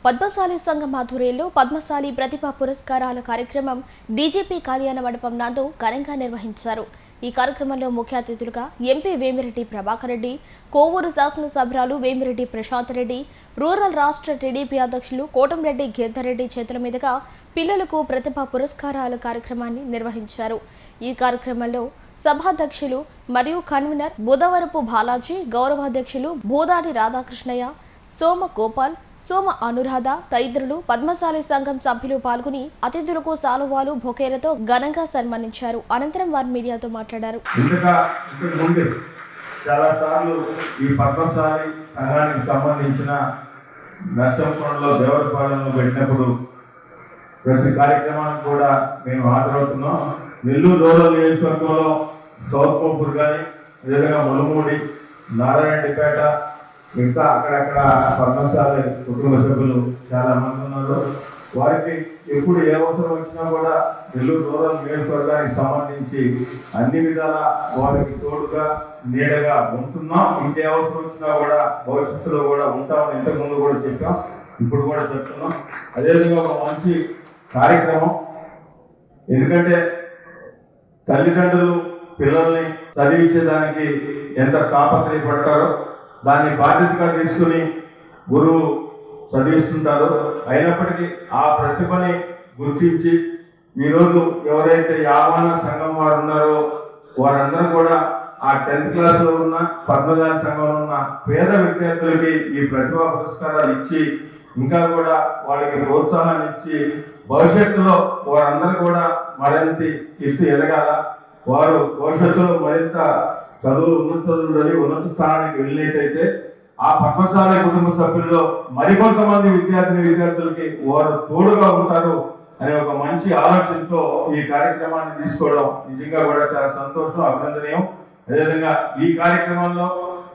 పద్మశాలి సంఘం ఆధ్వర్యంలో పద్మశాలి ప్రతిభా పురస్కారాల కార్యక్రమం డీజీపీ కళ్యాణ మండపం నందు ఘనంగా నిర్వహించారు. ఈ కార్యక్రమంలో ముఖ్య అతిథులుగా ఎంపీ వేమిరెడ్డి ప్రభాకర్ రెడ్డి, కోవూరు శాసనసభ్యులు వేమిరెడ్డి ప్రశాంత్ రెడ్డి, రూరల్ రాష్ట్ర టీడీపీ అధ్యక్షులు కోటంరెడ్డి గిరిధర్రెడ్డి చేతుల మీదుగా పిల్లలకు ప్రతిభా పురస్కారాల కార్యక్రమాన్ని నిర్వహించారు. ఈ కార్యక్రమంలో సభాధ్యక్షులు మరియు కన్వీనర్ బుధవరపు బాలాజీ, గౌరవాధ్యక్షులు భూదాడి రాధాకృష్ణయ్య, సోమ గోపాల్, సోమ అనురాధ తదితరులు పద్మశాలి సంఘం సభ్యులు పాల్గొని అతిథులకు సాలువాలు, బొకేలతో ఘనంగా సన్మానించారు. అనంతరం వారు మీడియాతో మాట్లాడారు. చాలా సార్లు ఈ పద్మశాలి సంఘానికి సంబంధించిన నర్సంపూర్లో దేవరపాలెంలో పెట్టినప్పుడు ప్రతి కార్యక్రమానికి కూడా మేము హాజరవుతున్నాం. నెల్లూరు రూరల్ నియోజకవర్గంలో సౌత్ కోపూర్ కానీ, అదేవిధంగా ములుమూడి, నారాయణపేట, ఇంకా అక్కడక్కడ పద్మశాలి కుటుంబ సభ్యులు చాలా మంది ఉన్నారు. వారికి ఎప్పుడు ఏ అవసరం వచ్చినా కూడా నెల్లూరు రూరల్ నియోజకవర్గానికి సంబంధించి అన్ని విధాల వారికి తోడుగా నీడగా ఉంటున్నాం. ఇంకే అవసరం వచ్చినా కూడా భవిష్యత్తులో కూడా ఉంటామని ఇంతకుముందు కూడా చెప్పాం, ఇప్పుడు కూడా చెప్తున్నాం. అదేవిధంగా ఒక మంచి కార్యక్రమం. ఎందుకంటే తల్లిదండ్రులు పిల్లల్ని చదివించేదానికి ఎంత తాపత్రయపడతారో దాన్ని బాధ్యతగా తీసుకుని గురువు చదివిస్తుంటారు. అయినప్పటికీ ఆ ప్రతిభని గుర్తించి ఈరోజు ఎవరైతే యావన సంఘం వారు ఉన్నారో వారందరూ కూడా ఆ 10th క్లాస్లో ఉన్న పద్మశాలి సంఘంలో ఉన్న పేద విద్యార్థులకి ఈ ప్రతిభా పురస్కారాలు ఇచ్చి ఇంకా కూడా వాళ్ళకి ప్రోత్సాహాన్ని ఇచ్చి భవిష్యత్తులో వారందరూ కూడా మరింత ఎత్తు ఎదగాల, వారు భవిష్యత్తులో మరింత చదువులు ఉన్నత స్థానానికి వెళ్ళినట్టయితే ఆ పద్మశాలి కుటుంబ సభ్యుల్లో మరికొంతమంది విద్యార్థులకి వారు తోడుగా ఉంటారు అనే ఒక మంచి ఆలోచనతో ఈ కార్యక్రమాన్ని తీసుకోవడం నిజంగా కూడా చాలా సంతోషం, అభినందనీయం. అదేవిధంగా ఈ కార్యక్రమంలో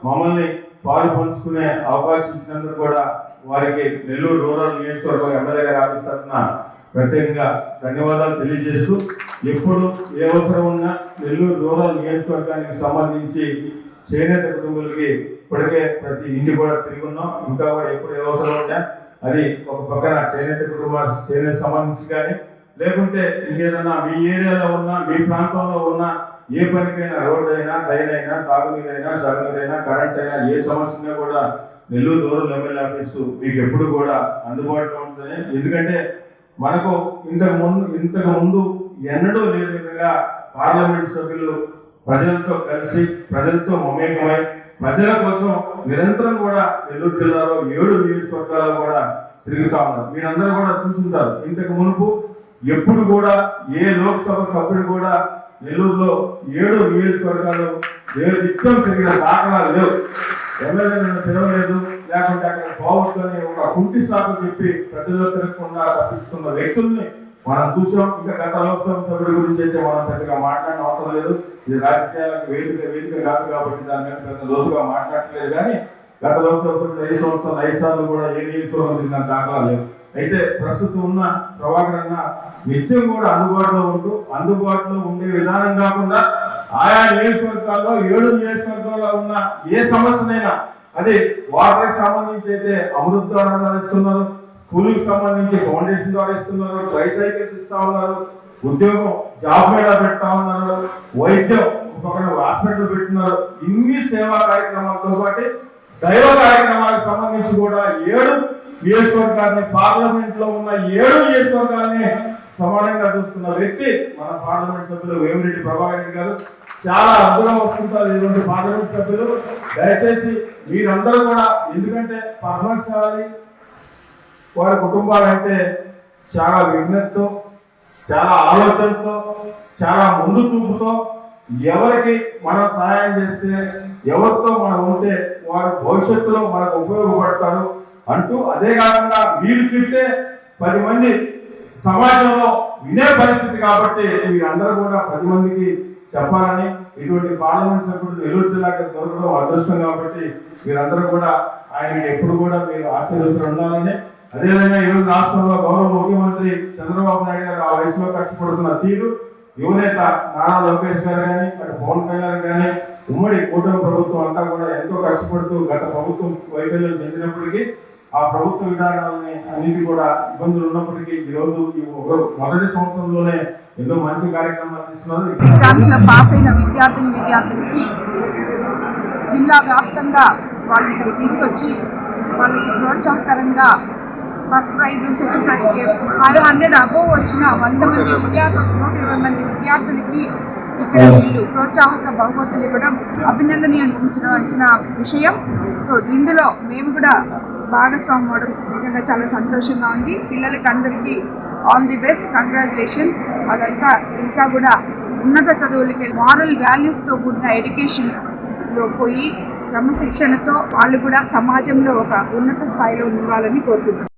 మమ్మల్ని పాలు పంచుకునే అవకాశం ఇచ్చినందుకు కూడా వారికి నెల్లూరు రూరల్ నియోజకవర్గం ఎమ్మెల్యే గారి ఆఫీస్ తరఫున ప్రత్యేకంగా ధన్యవాదాలు తెలియజేస్తూ, ఎప్పుడు ఏ అవసరం ఉన్నా నెల్లూరు రూరల్ నియోజకవర్గానికి సంబంధించి చేనేత కుటుంబాలకి ఇప్పటికే ప్రతి ఇంటి కూడా తిరిగి ఉన్నాం. ఇంకా కూడా ఎప్పుడు ఏ అవసరం ఉన్నా అది ఒక పక్కన చేనేత సంబంధించి కానీ, లేకుంటే ఇంకేదన్నా మీ ఏరియాలో ఉన్నా, మీ ప్రాంతంలో ఉన్న ఏ పనికైనా, రోడ్డు అయినా, ట్రైన్ అయినా, తాగునీరైనా, సగనీరైనా, కరెంట్ అయినా, ఏ సమస్యగా కూడా నెల్లూరు రూరల్ ఎమ్మెల్యే ఆఫీసు మీకు ఎప్పుడు కూడా అందుబాటులో ఉంటుంది. ఎందుకంటే మనకు ఇంతకు ముందు ఎన్నడూ లేని విధంగా పార్లమెంట్ సభ్యులు ప్రజలతో కలిసి, ప్రజలతో మమేకమై, ప్రజల కోసం నిరంతరం కూడా నెల్లూరు జిల్లాలో 7 నియోజకవర్గాల్లో కూడా తిరుగుతా ఉన్నారు. మీరందరూ కూడా చూసుంటారు. ఇంతకు మునుపు ఎప్పుడు కూడా ఏ లోక్సభ సభ్యుడు కూడా నెల్లూరులో 7 నియోజకవర్గాలు నిత్యం తిరిగిన దాఖలాలు లేవు. ఎమ్మెల్యే నన్ను తిరగలేదు, లేకుంటే అక్కడ పోవద్దని ఒక కుంటి సాకు చెప్పి ప్రజల్లో తిరగకుండా తప్పించుకున్న వ్యక్తుల్ని మనం చూసాం. ఇంకా గత లోక్సభ సభ్యుడి గురించి అయితే మనం పెద్దగా మాట్లాడిన అవసరం లేదు. ఇది రాజకీయాలకు వేదిక కాదు కాబట్టి దాని మీద పెద్ద లోతుగా మాట్లాడలేదు. కానీ గత లోక్సభ సభ్యుడు 5 సంవత్సరాలు 5 సార్లు కూడా ఏ నియోజకవర్గం తిరిగిన దాఖలా లేవు. అయితే ప్రస్తుతం ఉన్న ప్రభాకర్ అన్న నిత్యం కూడా అందుబాటులో ఉండే విధానం కాకుండా ఆయా నియోజకవర్గాల్లో 7 నియోజకవర్గాల్లో ఉన్న ఏ సమస్యనైనా, అది వాటర్కి సంబంధించి అయితే అమృత్ ద్వారా ఇస్తున్నారు, స్కూల్కి సంబంధించి ఫౌండేషన్ ద్వారా ఇస్తున్నారు, ట్రైసైకిల్స్ ఇస్తా ఉన్నారు, ఉద్యోగం జాబ్ మేళా పెడతా ఉన్నారు, వైద్యం ఒక హాస్పిటల్ పెట్టున్నారు. ఇన్ని సేవా కార్యక్రమాలతో పాటు దైవ కార్యక్రమాలకు సంబంధించి కూడా 7 నియోజకవర్గాన్ని, పార్లమెంట్ లో ఉన్న 7 నియోజకవర్గాన్ని సమానంగా చూస్తున్న వ్యక్తి మన పార్లమెంట్ సభ్యులు వేమిరెడ్డి ప్రభాకర్ రెడ్డి గారు. చాలా అద్భుతం వస్తుంటారు ఇటువంటి పార్లమెంట్ సభ్యులు. దయచేసి మీరందరూ కూడా, ఎందుకంటే పద్మశాలి వారి కుటుంబాలంటే చాలా విజ్ఞతతో, చాలా ఆలోచనతో, చాలా ముందు చూపుతో, ఎవరికి మనం సహాయం చేస్తే, ఎవరితో మనం ఉంటే వారు భవిష్యత్తులో మనకు ఉపయోగపడతారు అంటూ, అదే కాకుండా మీరు చెప్తే 10 మంది సమాజంలో వినే పరిస్థితి కాబట్టి మీరందరూ కూడా 10 మందికి చెప్పాలని, ఇటువంటి పార్లమెంట్ సభ్యుడు నెల్లూరు జిల్లాకి దొరకడం అదృష్టం కాబట్టి మీరందరూ కూడా ఆయనకి ఎప్పుడు కూడా మీరు ఆశీర్వదించి ఉండాలని, అదేవిధంగా ఈరోజు రాష్ట్రంలో గౌరవ ముఖ్యమంత్రి చంద్రబాబు నాయుడు గారు ఆ వయసులో కష్టపడుతున్న తీరు, యువనేత నారా లోకేష్ గారు కానీ, అటు పవన్ కళ్యాణ్ కానీ, ఉమ్మడి కూటమి ప్రభుత్వం అంతా కూడా ఎంతో కష్టపడుతూ గత ప్రభుత్వం వైఫల్యం చెందినప్పటికీ ఆ ప్రభుత్వ విధానాలని అన్నిటి కూడా ఇబ్బందులు ఉన్నప్పటికీ ఈరోజు ఈ మొదటి సంవత్సరంలోనే ఎన్నో మంచి కార్యక్రమాలు తీసుకున్నారు. ఎగ్జామ్స్లో పాస్ అయిన విద్యార్థులకి జిల్లా వ్యాప్తంగా వాళ్ళని తీసుకొచ్చి వాళ్ళకి ప్రోత్సాహకరంగా first prize, second prize 500 above వచ్చిన 100 మంది విద్యార్థులు, 120 మంది విద్యార్థులకి ఇక్కడ వీళ్ళు ప్రోత్సాహక బహుమతులు ఇవ్వడం అభినందనీయించవలసిన విషయం. సో ఇందులో మేము కూడా భాగస్వామ్యం అవడం నిజంగా చాలా సంతోషంగా ఉంది. పిల్లలకి అందరికీ ఆల్ ది బెస్ట్, కంగ్రాచులేషన్స్. అదంతా ఇంకా కూడా ఉన్నత చదువులకి మారల్ వాల్యూస్తో కూడిన ఎడ్యుకేషన్లో పోయి క్రమశిక్షణతో వాళ్ళు కూడా సమాజంలో ఒక ఉన్నత స్థాయిలో నిలవాలని కోరుకుంటున్నాం.